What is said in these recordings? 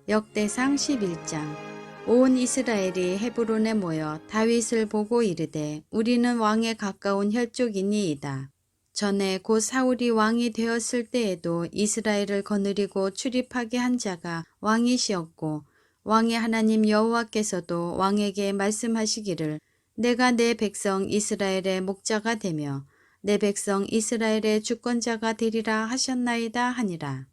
역대상 11장. 온 이스라엘이 헤브론에 모여 다윗을 보고 이르되 우리는 왕에 가까운 혈족이니이다. 전에 곧 사울이 왕이 되었을 때에도 이스라엘을 거느리고 출입하게 한 자가 왕이시었고 왕의 하나님 여호와께서도 왕에게 말씀하시기를 내가 내 백성 이스라엘의 목자가 되며 내 백성 이스라엘의 주권자가 되리라 하셨나이다 하니라.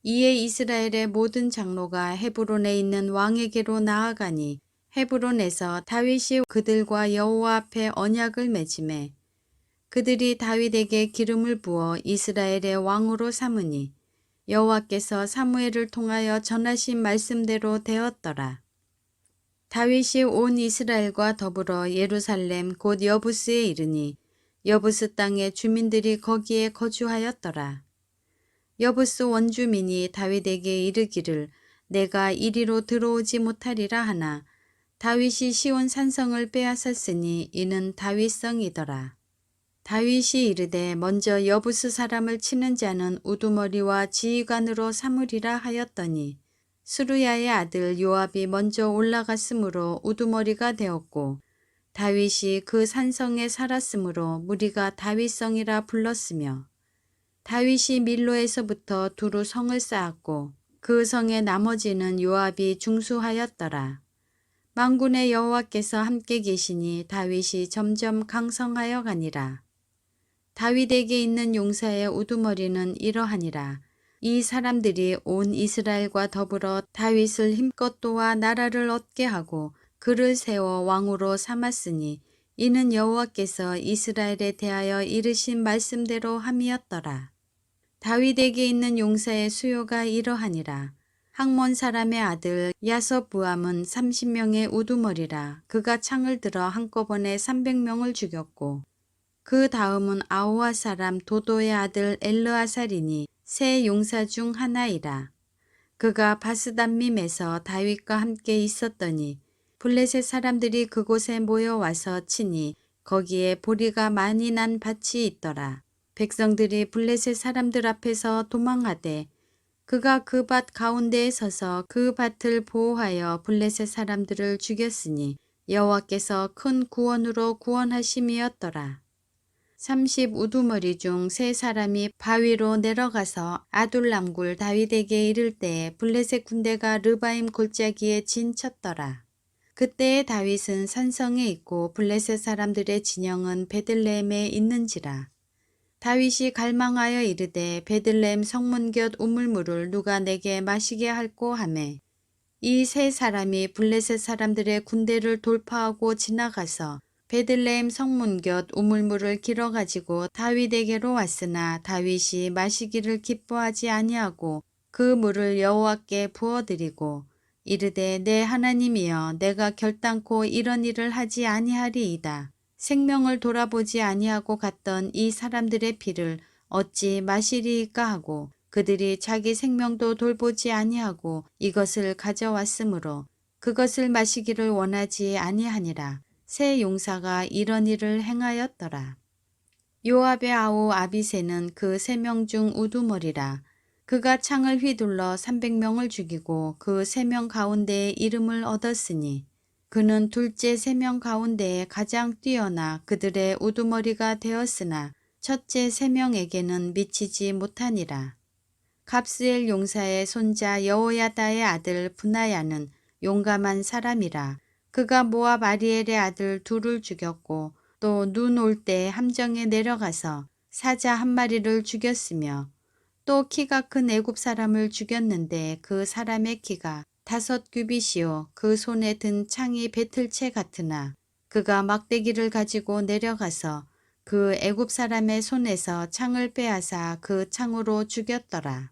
이에 이스라엘의 모든 장로가 헤브론에 있는 왕에게로 나아가니 헤브론에서 다윗이 그들과 여호와 앞에 언약을 맺음에 그들이 다윗에게 기름을 부어 이스라엘의 왕으로 삼으니 여호와께서 사무엘을 통하여 전하신 말씀대로 되었더라. 다윗이 온 이스라엘과 더불어 예루살렘 곧 여부스에 이르니 여부스 땅의 주민들이 거기에 거주하였더라. 여부스 원주민이 다윗에게 이르기를 내가 이리로 들어오지 못하리라 하나 다윗이 시온 산성을 빼앗았으니 이는 다윗성이더라. 다윗이 이르되 먼저 여부스 사람을 치는 자는 우두머리와 지휘관으로 삼으리라 하였더니 스루야의 아들 요압이 먼저 올라갔으므로 우두머리가 되었고 다윗이 그 산성에 살았으므로 무리가 다윗성이라 불렀으며 다윗이 밀로에서부터 두루 성을 쌓았고 그 성의 나머지는 요압이 중수하였더라. 만군의 여호와께서 함께 계시니 다윗이 점점 강성하여 가니라. 다윗에게 있는 용사의 우두머리는 이러하니라. 이 사람들이 온 이스라엘과 더불어 다윗을 힘껏 도와 나라를 얻게 하고 그를 세워 왕으로 삼았으니 이는 여호와께서 이스라엘에 대하여 이르신 말씀대로 함이었더라. 다윗에게 있는 용사의 수요가 이러하니라. 학몬 사람의 아들 야서부암은 30명의 우두머리라. 그가 창을 들어 한꺼번에 300명을 죽였고 그 다음은 아호와 사람 도도의 아들 엘르아살이니 세 용사 중 하나이라. 그가 바스담밈에서 다윗과 함께 있었더니 블레셋 사람들이 그곳에 모여와서 치니 거기에 보리가 많이 난 밭이 있더라. 백성들이 블레셋 사람들 앞에서 도망하되 그가 그 밭 가운데에 서서 그 밭을 보호하여 블레셋 사람들을 죽였으니 여호와께서 큰 구원으로 구원하심이었더라. 30 우두머리 중 세 사람이 바위로 내려가서 아둘람굴 다윗에게 이를 때에 블레셋 군대가 르바임 골짜기에 진쳤더라. 그때에 다윗은 산성에 있고 블레셋 사람들의 진영은 베들레헴에 있는지라. 다윗이 갈망하여 이르되 베들레헴 성문 곁 우물물을 누가 내게 마시게 할꼬 하매 이 세 사람이 블레셋 사람들의 군대를 돌파하고 지나가서 베들레헴 성문 곁 우물물을 길어 가지고 다윗에게로 왔으나 다윗이 마시기를 기뻐하지 아니하고 그 물을 여호와께 부어드리고 이르되 내 하나님이여 내가 결단코 이런 일을 하지 아니하리이다. 생명을 돌아보지 아니하고 갔던 이 사람들의 피를 어찌 마시리이까 하고 그들이 자기 생명도 돌보지 아니하고 이것을 가져왔으므로 그것을 마시기를 원하지 아니하니라. 세 용사가 이런 일을 행하였더라. 요압의 아우 아비새는 그 3명 중 우두머리라. 그가 창을 휘둘러 300명을 죽이고 그 3명 가운데에 이름을 얻었으니 그는 둘째 3명 가운데에 가장 뛰어나 그들의 우두머리가 되었으나 첫째 3명에게는 미치지 못하니라. 갑스엘 용사의 손자 여호야다의 아들 브나야는 용감한 사람이라. 그가 모압 아리엘의 아들 둘을 죽였고 또 눈 올 때 함정에 내려가서 사자 한 마리를 죽였으며 또 키가 큰 애굽 사람을 죽였는데 그 사람의 키가 5규빗이요 그 손에 든 창이 배틀채 같으나 그가 막대기를 가지고 내려가서 그 애굽 사람의 손에서 창을 빼앗아 그 창으로 죽였더라.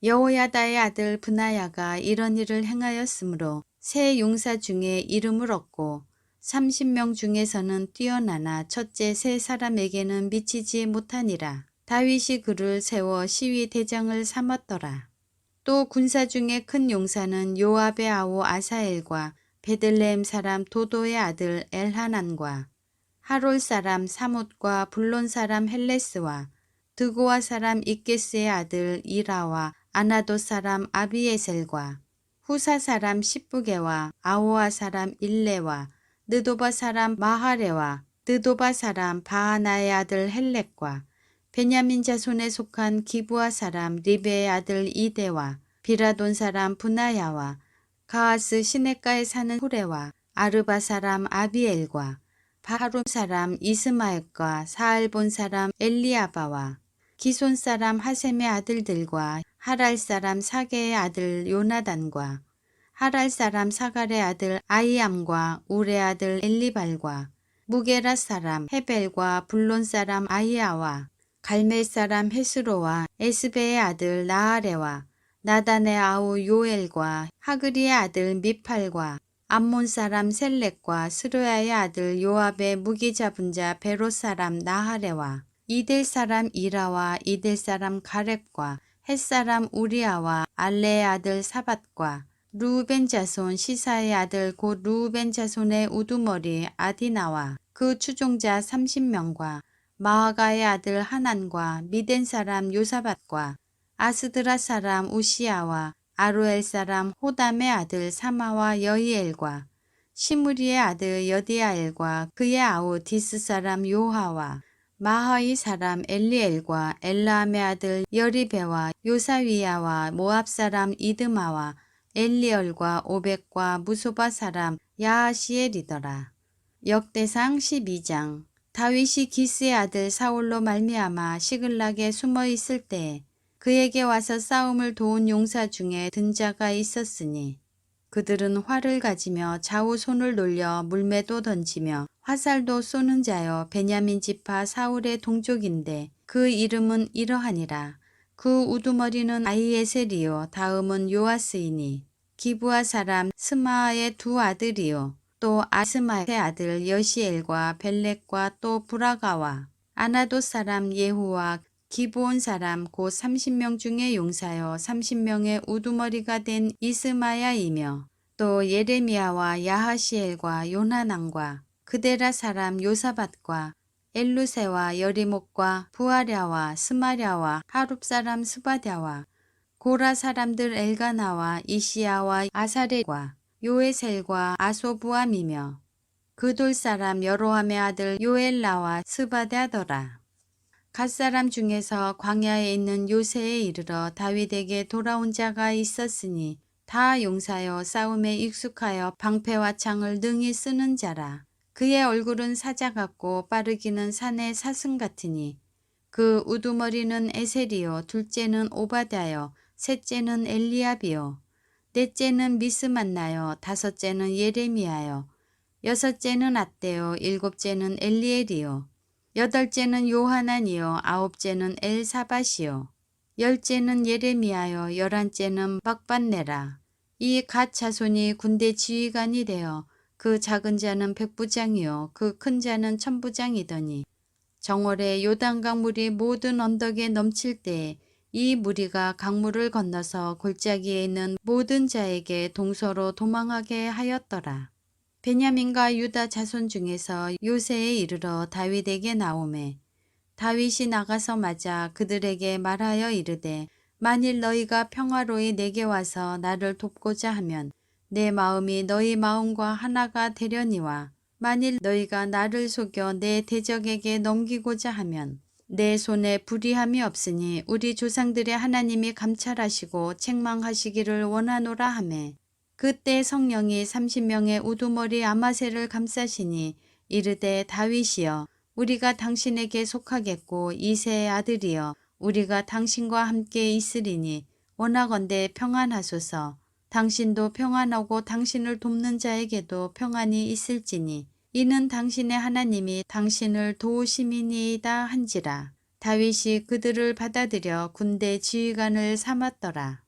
여호야다의 아들 브나야가 이런 일을 행하였으므로 세 용사 중에 이름을 얻고 30명 중에서는 뛰어나나 첫째 세 사람에게는 미치지 못하니라. 다윗이 그를 세워 시위 대장을 삼았더라. 또 군사 중에 큰 용사는 요압의 아우 아사엘과 베들레헴 사람 도도의 아들 엘하난과 하롤 사람 사뭇과 블론 사람 헬레스와 드고아 사람 이게스의 아들 이라와 아나도 사람 아비에셀과 후사 사람 십부게와 아호아 사람 일레와 느도바 사람 마하레와 느도바 사람 바하나의 아들 헬렉과 베냐민 자손에 속한 기브아 사람 리베의 아들 이데와 비라돈 사람 분하야와 가하스 시냇가에 사는 후레와 아르바 사람 아비엘과 바하룸 사람 이스마엘과 사알본 사람 엘리아바와 기손 사람 하셈의 아들들과 하랄 사람 사게의 아들 요나단과 하랄 사람 사갈의 아들 아이암과 울의 아들 엘리발과 무게라 사람 헤벨과 블론 사람 아이아와 갈멜 사람 헤스로와 에스베의 아들 나아레와 나단의 아우 요엘과 하그리의 아들 미팔과 암몬 사람 셀렉과 스루야의 아들 요압의 무기 잡은 자 베롯 사람 나하레와 이델 사람 이라와 이델 사람 가렙과 헷 사람 우리아와 알레의 아들 사밧과 루우벤 자손 시사의 아들 곧 루우벤 자손의 우두머리 아디나와 그 추종자 30명과 마하가의 아들 하난과 미덴 사람 요사밧과 아스드라 사람 우시아와 아루엘 사람 호담의 아들 사마와 여이엘과 시므리의 아들 여디아엘과 그의 아우 디스 사람 요하와 마하이 사람 엘리엘과 엘라함의 아들 여리베와 요사위야와 모압 사람 이드마와 엘리얼과 오벡과 무소바 사람 야하시엘이더라. 역대상 12장. 다윗이 기스의 아들 사울로 말미암아 시글락에 숨어 있을 때에 그에게 와서 싸움을 도운 용사 중에 든 자가 있었으니 그들은 활을 가지며 좌우 손을 놀려 물매도 던지며 화살도 쏘는 자여 베냐민 지파 사울의 동족인데 그 이름은 이러하니라. 그 우두머리는 아히에셀이요 다음은 요아스이니 기브아 사람 스마아의 두 아들이요 또 아스마의 아들 여시엘과 벨렉과 또 브라가와 아나도 사람 예후와 기브온 사람 곧 30명 중에 용사여 30명의 우두머리가 된 이스마야이며 또 예레미야와 야하시엘과 요나난과 그데라 사람 요사밧과 엘루세와 여리목과 부아랴와 스마랴와 하룹 사람 스바랴와 고라 사람들 엘가나와 이시야와 아사레과 요에셀과 아소부암이며 그돌 사람 여로함의 아들 요엘라와 스바랴더라. 갓사람 중에서 광야에 있는 요새에 이르러 다윗에게 돌아온 자가 있었으니 다 용사여 싸움에 익숙하여 방패와 창을 능히 쓰는 자라. 그의 얼굴은 사자 같고 빠르기는 산의 사슴 같으니 그 우두머리는 에셀이요 둘째는 오바댜요 셋째는 엘리압이요 넷째는 미스만나요 다섯째는 예레미야요 여섯째는 앗대요 일곱째는 엘리엘이요 여덟째는 요하난이요 아홉째는 엘사밧이요 열째는 예레미야요 열한째는 박반네라. 이 갓 자손이 군대 지휘관이 되어 그 작은 자는 백부장이요 그 큰 자는 천부장이더니 정월에 요단강 물이 모든 언덕에 넘칠 때에 이 무리가 강물을 건너서 골짜기에 있는 모든 자에게 동서로 도망하게 하였더라. 베냐민과 유다 자손 중에서 요새에 이르러 다윗에게 나오매 다윗이 나가서 맞아 그들에게 말하여 이르되 만일 너희가 평화로이 내게 와서 나를 돕고자 하면 내 마음이 너희 마음과 하나가 되려니와 만일 너희가 나를 속여 내 대적에게 넘기고자 하면 내 손에 불의함이 없으니 우리 조상들의 하나님이 감찰하시고 책망하시기를 원하노라 하매 그때 성령이 30명의 우두머리 아마새를 감싸시니 이르되 다윗이여 우리가 당신에게 속하겠고 이새의 아들이여 우리가 당신과 함께 있으리니 원하건대 평안하소서. 당신도 평안하고 당신을 돕는 자에게도 평안이 있을지니 이는 당신의 하나님이 당신을 도우심이니이다 한지라. 다윗이 그들을 받아들여 군대 지휘관을 삼았더라.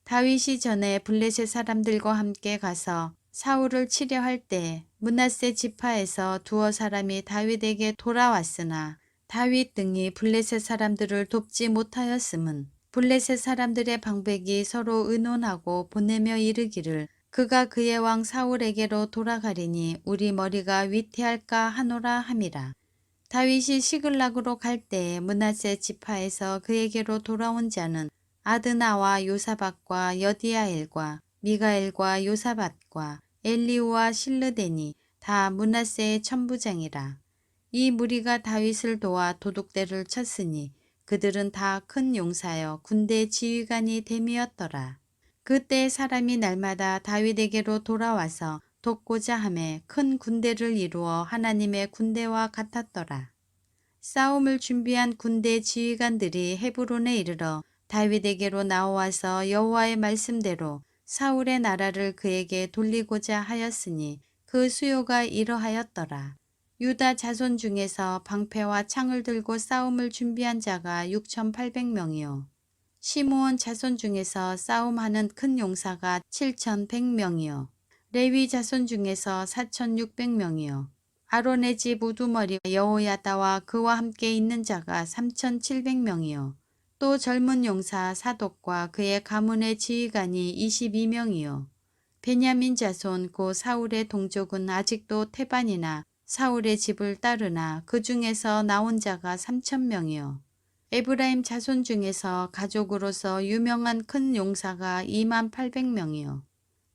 다윗이 전에 블레셋 사람들과 함께 가서 사울을 치려할 때 므낫세 지파에서 두어 사람이 다윗에게 돌아왔으나 다윗 등이 블레셋 사람들을 돕지 못하였음은 블레셋 사람들의 방백이 서로 의논하고 보내며 이르기를 그가 그의 왕 사울에게로 돌아가리니 우리 머리가 위태할까 하노라 함이라. 다윗이 시글락으로 갈 때에 므낫세 지파에서 그에게로 돌아온 자는 아드나와 요사박과 여디아엘과 미가엘과 요사밧과 엘리우와 실르덴이 다 므낫세의 천부장이라. 이 무리가 다윗을 도와 도둑대를 쳤으니 그들은 다 큰 용사여 군대 지휘관이 됨이었더라. 그때 사람이 날마다 다윗에게로 돌아와서 돕고자 하매 큰 군대를 이루어 하나님의 군대와 같았더라. 싸움을 준비한 군대 지휘관들이 헤브론에 이르러 다윗에게로 나와서 여호와의 말씀대로 사울의 나라를 그에게 돌리고자 하였으니 그 수요가 이러하였더라. 유다 자손 중에서 방패와 창을 들고 싸움을 준비한 자가 6,800명이요. 시므온 자손 중에서 싸움하는 큰 용사가 7,100명이요. 레위 자손 중에서 4,600명이요. 아론의 집 우두머리 여호야다와 그와 함께 있는 자가 3,700명이요. 또 젊은 용사 사독과 그의 가문의 지휘관이 22명이요. 베냐민 자손 곧 사울의 동족은 아직도 태반이나 사울의 집을 따르나 그 중에서 나온 자가 3,000명이요. 에브라임 자손 중에서 가족으로서 유명한 큰 용사가 2800명이요.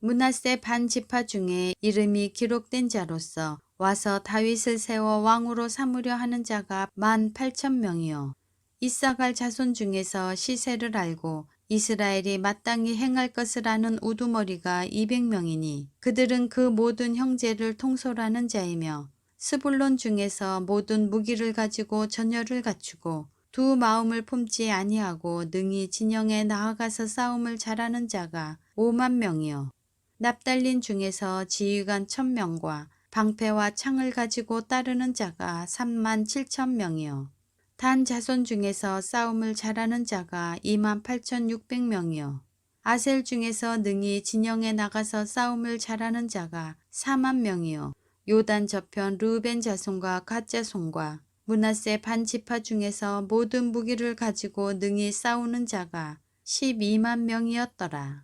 므낫세 반 지파 중에 이름이 기록된 자로서 와서 다윗을 세워 왕으로 삼으려 하는 자가 18,000명이요. 이사갈 자손 중에서 시세를 알고 이스라엘이 마땅히 행할 것을 아는 우두머리가 200명이니 그들은 그 모든 형제를 통솔하는 자이며 스불론 중에서 모든 무기를 가지고 전열을 갖추고 두 마음을 품지 아니하고 능히 진영에 나아가서 싸움을 잘하는 자가 5만 명이요. 납달린 중에서 지휘관 1,000명과 방패와 창을 가지고 따르는 자가 37,000명이요. 단 자손 중에서 싸움을 잘하는 자가 28,600명이요. 아셀 중에서 능히 진영에 나가서 싸움을 잘하는 자가 4만 명이요. 요단 저편 르우벤 자손과 갓 자손과 므낫세 반 지파 중에서 모든 무기를 가지고 능히 싸우는 자가 12만 명이었더라.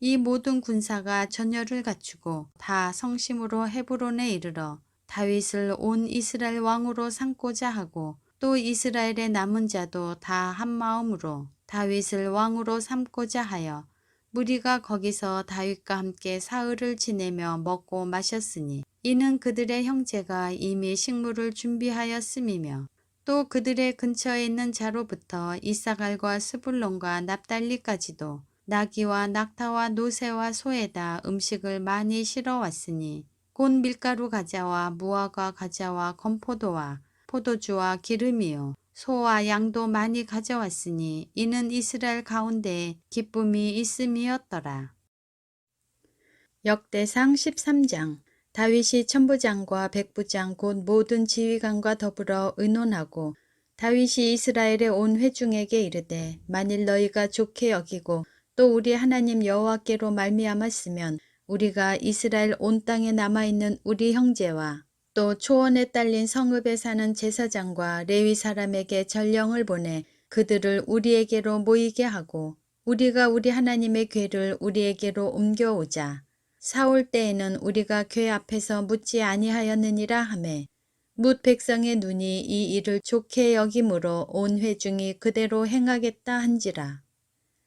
이 모든 군사가 전열을 갖추고 다 성심으로 헤브론에 이르러 다윗을 온 이스라엘 왕으로 삼고자 하고 또 이스라엘의 남은 자도 다 한마음으로 다윗을 왕으로 삼고자 하여 무리가 거기서 다윗과 함께 사흘을 지내며 먹고 마셨으니 이는 그들의 형제가 이미 식물을 준비하였음이며 또 그들의 근처에 있는 자로부터 이사갈과 스불론과 납달리까지도 나귀와 낙타와 노새와 소에다 음식을 많이 실어왔으니 곧 밀가루 가자와 무화과 가자와 건포도와 포도주와 기름이요 소와 양도 많이 가져왔으니 이는 이스라엘 가운데 기쁨이 있음이었더라. 역대상 13장. 다윗이 천부장과 백부장 곧 모든 지휘관과 더불어 의논하고 다윗이 이스라엘의 온 회중에게 이르되 만일 너희가 좋게 여기고 또 우리 하나님 여호와께로 말미암았으면 우리가 이스라엘 온 땅에 남아있는 우리 형제와 또 초원에 딸린 성읍에 사는 제사장과 레위 사람에게 전령을 보내 그들을 우리에게로 모이게 하고 우리가 우리 하나님의 궤를 우리에게로 옮겨오자. 사울 때에는 우리가 궤 앞에서 묻지 아니하였느니라 하매 뭇 백성의 눈이 이 일을 좋게 여김으로 온 회중이 그대로 행하겠다 한지라.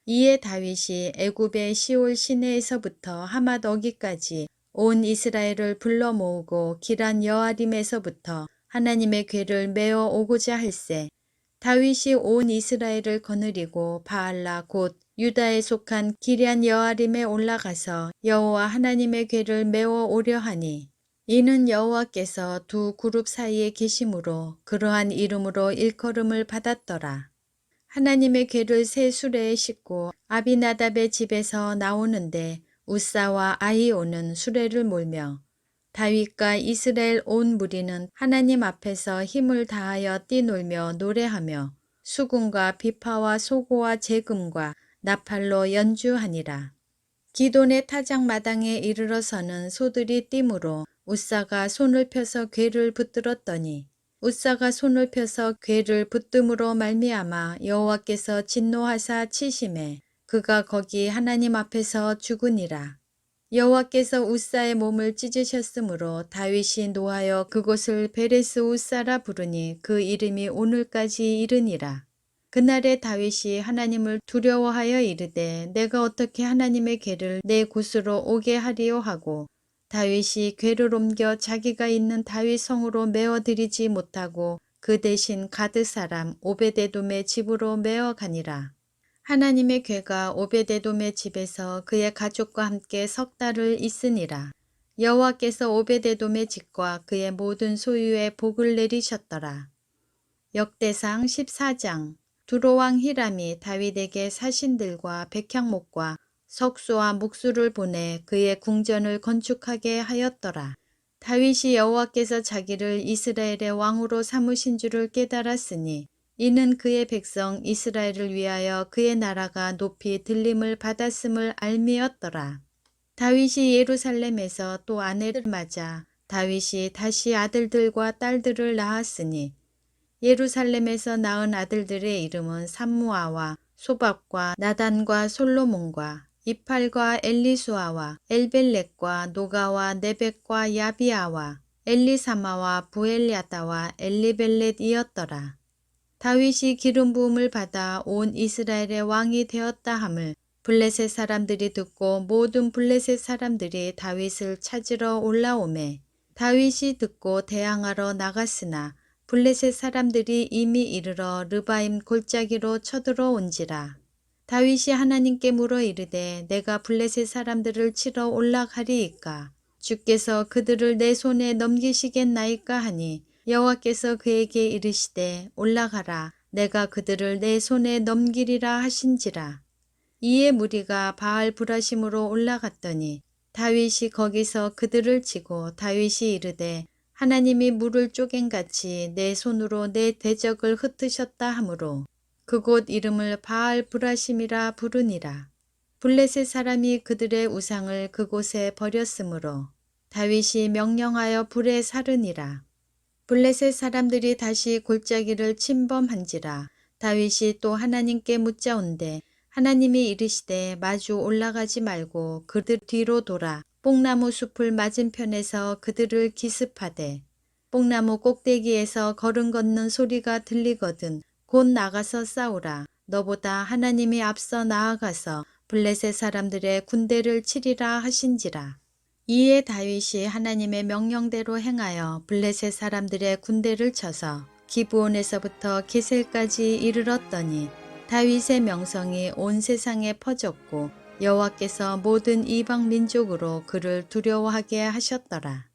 이에 다윗이 애굽의 시올 시내에서부터 하맛 어기까지 온 이스라엘을 불러 모으고 기란 여아림에서부터 하나님의 궤를 메어 오고자 할세. 다윗이 온 이스라엘을 거느리고 바알라 곧 유다에 속한 기럇 여아림에 올라가서 여호와 하나님의 궤를 메어 오려 하니 이는 여호와께서 두 그룹 사이에 계심으로 그러한 이름으로 일컬음을 받았더라. 하나님의 궤를 새 수레에 싣고 아비나답의 집에서 나오는데 우사와 아히오는 수레를 몰며 다윗과 이스라엘 온 무리는 하나님 앞에서 힘을 다하여 뛰놀며 노래하며 수군과 비파와 소고와 제금과 나팔로 연주하니라. 기돈의 타작마당에 이르러서는 소들이 뛰므로 우사가 손을 펴서 궤를 붙들었더니 우사가 손을 펴서 궤를 붙듦으로 말미암아 여호와께서 진노하사 치심에 그가 거기 하나님 앞에서 죽으니라. 여호와께서 우사의 몸을 찢으셨으므로 다윗이 노하여 그곳을 베레스 우사라 부르니 그 이름이 오늘까지 이르니라. 그날에 다윗이 하나님을 두려워하여 이르되 내가 어떻게 하나님의 궤를 내 굿으로 오게 하리요 하고 다윗이 궤를 옮겨 자기가 있는 다윗 성으로 메어 드리지 못하고 그 대신 가드 사람 오베데돔의 집으로 메어 가니라. 하나님의 궤가 오베데돔의 집에서 그의 가족과 함께 석 달을 있으니라. 여호와께서 오베데돔의 집과 그의 모든 소유에 복을 내리셨더라. 역대상 14장. 두로왕 히람이 다윗에게 사신들과 백향목과 석수와 묵수를 보내 그의 궁전을 건축하게 하였더라. 다윗이 여호와께서 자기를 이스라엘의 왕으로 삼으신 줄을 깨달았으니 이는 그의 백성 이스라엘을 위하여 그의 나라가 높이 들림을 받았음을 알미였더라. 다윗이 예루살렘에서 또 아내를 맞아 다윗이 다시 아들들과 딸들을 낳았으니 예루살렘에서 낳은 아들들의 이름은 삼무아와 소밥과 나단과 솔로몬과 이팔과 엘리수아와 엘벨렉과 노가와 네벡과 야비아와 엘리사마와 부엘야다와 엘리벨렛이었더라. 다윗이 기름 부음을 받아 온 이스라엘의 왕이 되었다 함을 블레셋 사람들이 듣고 모든 블레셋 사람들이 다윗을 찾으러 올라오매 다윗이 듣고 대항하러 나갔으나 블레셋 사람들이 이미 이르러 르바임 골짜기로 쳐들어온지라. 다윗이 하나님께 물어 이르되 내가 블레셋 사람들을 치러 올라가리이까 주께서 그들을 내 손에 넘기시겠나이까 하니 여호와께서 그에게 이르시되 올라가라 내가 그들을 내 손에 넘기리라 하신지라. 이에 무리가 바알 브라심으로 올라갔더니 다윗이 거기서 그들을 치고 다윗이 이르되 하나님이 물을 쪼갠같이 내 손으로 내 대적을 흩으셨다 하므로 그곳 이름을 바알 브라심이라 부르니라. 블레셋 사람이 그들의 우상을 그곳에 버렸으므로 다윗이 명령하여 불에 사르니라. 블레셋 사람들이 다시 골짜기를 침범한지라. 다윗이 또 하나님께 묻자온대 하나님이 이르시되 마주 올라가지 말고 그들 뒤로 돌아 뽕나무 숲을 맞은편에서 그들을 기습하되 뽕나무 꼭대기에서 걸음 걷는 소리가 들리거든 곧 나가서 싸우라. 너보다 하나님이 앞서 나아가서 블레셋 사람들의 군대를 치리라 하신지라. 이에 다윗이 하나님의 명령대로 행하여 블레셋 사람들의 군대를 쳐서 기브온에서부터 게셀까지 이르렀더니 다윗의 명성이 온 세상에 퍼졌고 여호와께서 모든 이방 민족으로 그를 두려워하게 하셨더라.